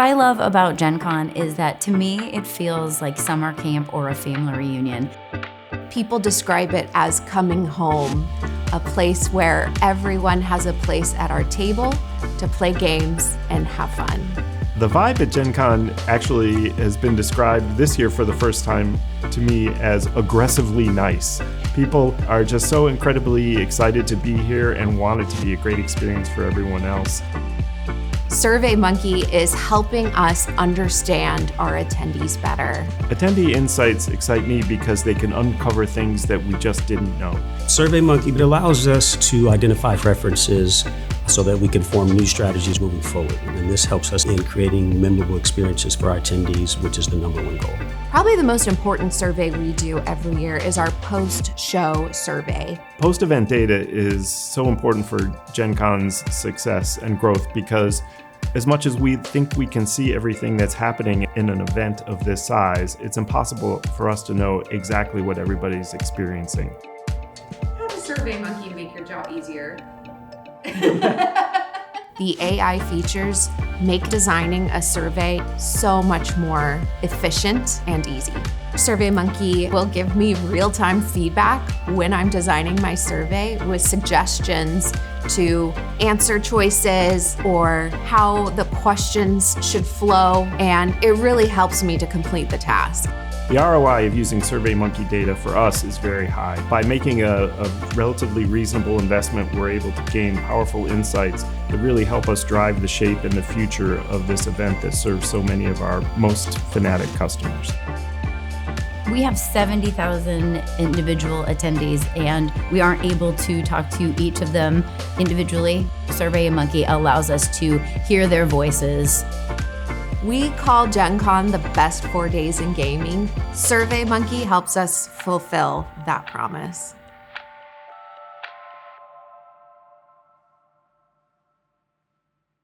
I love about Gen Con is that to me, it feels like summer camp or a family reunion. People describe it as coming home, a place where everyone has a place at our table to play games and have fun. The vibe at Gen Con actually has been described this year for the first time to me as aggressively nice. People are just so incredibly excited to be here and want it to be a great experience for everyone else. SurveyMonkey is helping us understand our attendees better. Attendee insights excite me because they can uncover things that we just didn't know. SurveyMonkey allows us to identify preferences so that we can form new strategies moving forward. And this helps us in creating memorable experiences for our attendees, which is the #1 goal. Probably the most important survey we do every year is our post-show survey. Post-event data is so important for Gen Con's success and growth because as much as we think we can see everything that's happening in an event of this size, it's impossible for us to know exactly what everybody's experiencing. How does SurveyMonkey make your job easier? The AI features make designing a survey so much more efficient and easy. SurveyMonkey will give me real-time feedback when I'm designing my survey with suggestions to answer choices or how the questions should flow, and it really helps me to complete the task. The ROI of using SurveyMonkey data for us is very high. By making a relatively reasonable investment, we're able to gain powerful insights that really help us drive the shape and the future of this event that serves so many of our most fanatic customers. We have 70,000 individual attendees, and we aren't able to talk to each of them individually. SurveyMonkey allows us to hear their voices. We call Gen Con the best 4 days in gaming. SurveyMonkey helps us fulfill that promise.